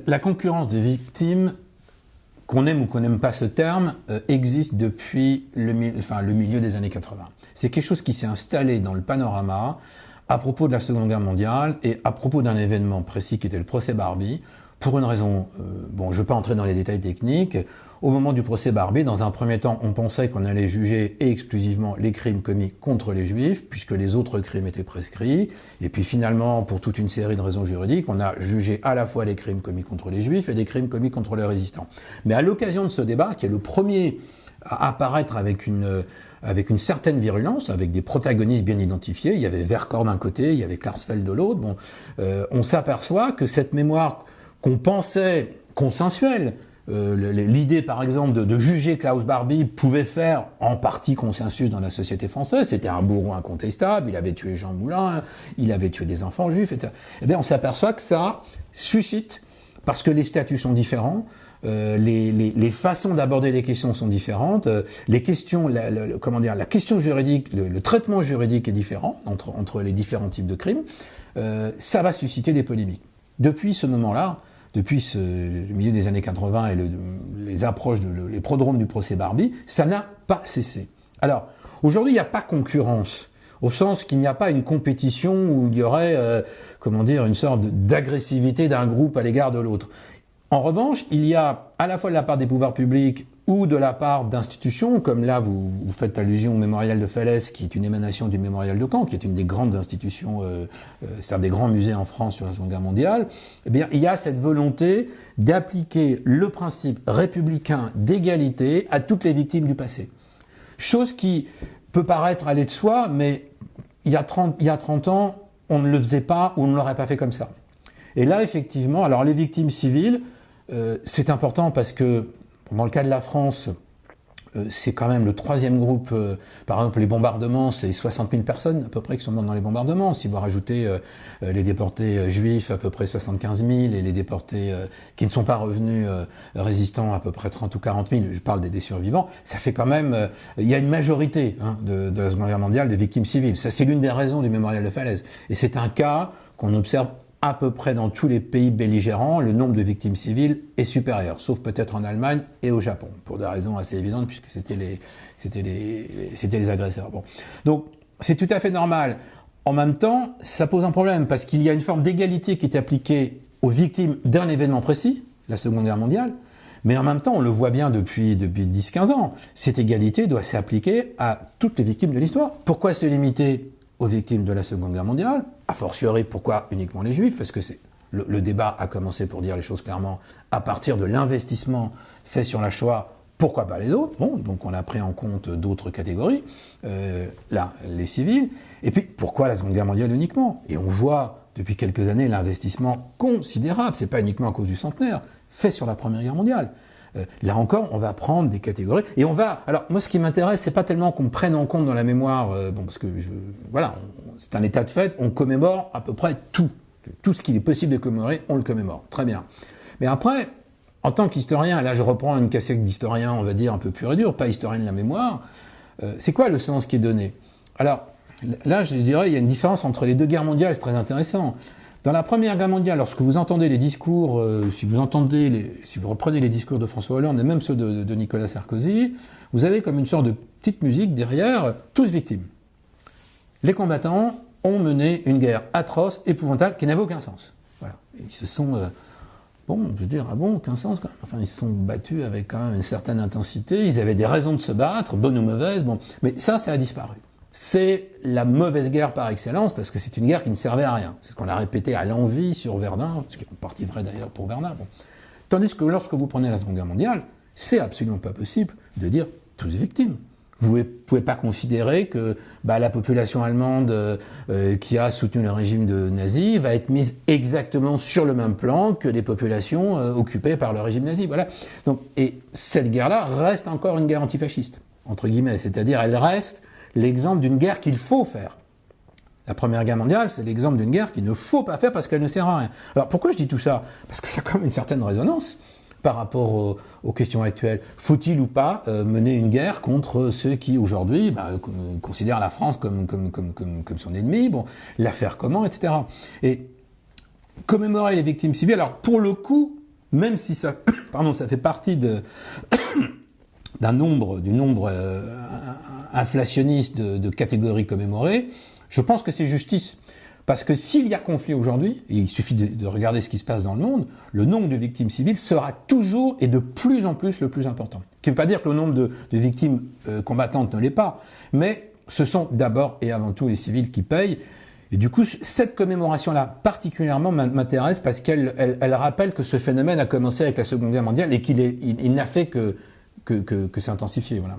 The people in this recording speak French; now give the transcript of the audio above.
La concurrence des victimes, qu'on aime ou qu'on n'aime pas ce terme, existe depuis le milieu des années 80. C'est quelque chose qui s'est installé dans le panorama à propos de la Seconde Guerre mondiale et à propos d'un événement précis qui était le procès Barbie, pour une raison, je ne vais pas entrer dans les détails techniques. Au moment du procès Barbie, dans un premier temps, on pensait qu'on allait juger exclusivement les crimes commis contre les Juifs, puisque les autres crimes étaient prescrits. Et puis finalement, pour toute une série de raisons juridiques, on a jugé à la fois les crimes commis contre les Juifs et les crimes commis contre les résistants. Mais à l'occasion de ce débat, qui est le premier à apparaître avec une certaine virulence, avec des protagonistes bien identifiés, il y avait Vercors d'un côté, il y avait Klarsfeld de l'autre, on s'aperçoit que cette mémoire qu'on pensait consensuelle, l'idée par exemple de juger Klaus Barbie pouvait faire en partie consensus dans la société française, c'était un bourreau incontestable, il avait tué Jean Moulin, il avait tué des enfants juifs, etc. Eh bien on s'aperçoit que ça suscite, parce que les statuts sont différents, les façons d'aborder les questions sont différentes, les questions, la question juridique, le traitement juridique est différent entre les différents types de crimes, ça va susciter des polémiques. Depuis ce moment-là, depuis le milieu des années 80 et les approches, les prodromes du procès Barbie, ça n'a pas cessé. Alors, aujourd'hui, il n'y a pas concurrence, au sens qu'il n'y a pas une compétition où il y aurait, une sorte d'agressivité d'un groupe à l'égard de l'autre. En revanche, il y a, à la fois de la part des pouvoirs publics ou de la part d'institutions, comme là vous faites allusion au mémorial de Falaise, qui est une émanation du mémorial de Caen, qui est une des grandes institutions, c'est-à-dire des grands musées en France sur la Seconde Guerre mondiale, eh bien, il y a cette volonté d'appliquer le principe républicain d'égalité à toutes les victimes du passé. Chose qui peut paraître aller de soi, mais il y a 30 ans, on ne le faisait pas ou on ne l'aurait pas fait comme ça. Et là, effectivement, alors les victimes civiles, c'est important parce que, dans le cas de la France, c'est quand même le troisième groupe. Par exemple, les bombardements, c'est 60 000 personnes à peu près qui sont mortes dans les bombardements. Si vous rajoutez les déportés juifs, à peu près 75 000, et les déportés qui ne sont pas revenus résistants, à peu près 30 ou 40 000, je parle des survivants, ça fait quand même... il y a une majorité de la Seconde Guerre mondiale de victimes civiles. Ça, c'est l'une des raisons du mémorial de Falaise. Et c'est un cas qu'on observe à peu près dans tous les pays belligérants, le nombre de victimes civiles est supérieur, sauf peut-être en Allemagne et au Japon, pour des raisons assez évidentes, puisque c'était les agresseurs. Bon. Donc, c'est tout à fait normal. En même temps, ça pose un problème, parce qu'il y a une forme d'égalité qui est appliquée aux victimes d'un événement précis, la Seconde Guerre mondiale, mais en même temps, on le voit bien depuis 10-15 ans, cette égalité doit s'appliquer à toutes les victimes de l'histoire. Pourquoi se limiter aux victimes de la Seconde Guerre mondiale, a fortiori pourquoi uniquement les Juifs, parce que le débat a commencé, pour dire les choses clairement, à partir de l'investissement fait sur la Shoah, pourquoi pas les autres? Bon, donc on a pris en compte d'autres catégories, là, les civils, et puis pourquoi la Seconde Guerre mondiale uniquement? Et on voit depuis quelques années l'investissement considérable, c'est pas uniquement à cause du centenaire, fait sur la Première Guerre mondiale. Là encore, on va prendre des catégories et on va. Alors moi, ce qui m'intéresse, c'est pas tellement qu'on prenne en compte dans la mémoire, parce que c'est un état de fait. On commémore à peu près tout ce qu'il est possible de commémorer, on le commémore. Très bien. Mais après, en tant qu'historien, là, je reprends une casquette d'historien, on va dire un peu pur et dur, pas historien de la mémoire. C'est quoi le sens qui est donné? Alors là, je dirais, il y a une différence entre les deux guerres mondiales, c'est très intéressant. Dans la Première Guerre mondiale, lorsque vous entendez les discours, si vous reprenez les discours de François Hollande et même ceux de Nicolas Sarkozy, vous avez comme une sorte de petite musique derrière, tous victimes. Les combattants ont mené une guerre atroce, épouvantable, qui n'avait aucun sens. Voilà. Et ils se sont, aucun sens quand même. Enfin, ils se sont battus avec quand même une certaine intensité, ils avaient des raisons de se battre, bonnes ou mauvaises, mais ça a disparu. C'est la mauvaise guerre par excellence, parce que c'est une guerre qui ne servait à rien. C'est ce qu'on a répété à l'envi sur Verdun, ce qui est en partie vrai d'ailleurs pour Verdun. Bon. Tandis que lorsque vous prenez la Seconde Guerre mondiale, c'est absolument pas possible de dire tous victimes. Vous ne pouvez pas considérer que la population allemande qui a soutenu le régime nazi va être mise exactement sur le même plan que les populations occupées par le régime nazi. Voilà. Donc, et cette guerre-là reste encore une guerre antifasciste, entre guillemets, c'est-à-dire elle reste l'exemple d'une guerre qu'il faut faire. La Première Guerre mondiale, c'est l'exemple d'une guerre qu'il ne faut pas faire parce qu'elle ne sert à rien. Alors pourquoi je dis tout ça? Parce que ça a quand même une certaine résonance par rapport aux questions actuelles. Faut-il ou pas mener une guerre contre ceux qui aujourd'hui considèrent la France comme son ennemi, la faire comment, etc. Et commémorer les victimes civiles, alors pour le coup, même si ça, pardon, ça fait partie du nombre inflationniste de catégories commémorées, je pense que c'est justice. Parce que s'il y a conflit aujourd'hui, et il suffit de regarder ce qui se passe dans le monde, le nombre de victimes civiles sera toujours et de plus en plus le plus important. Ce qui ne veut pas dire que le nombre de victimes combattantes ne l'est pas, mais ce sont d'abord et avant tout les civils qui payent. Et du coup, cette commémoration-là particulièrement m'intéresse parce qu'elle rappelle que ce phénomène a commencé avec la Seconde Guerre mondiale et qu'il n'a fait que s'intensifier. Voilà.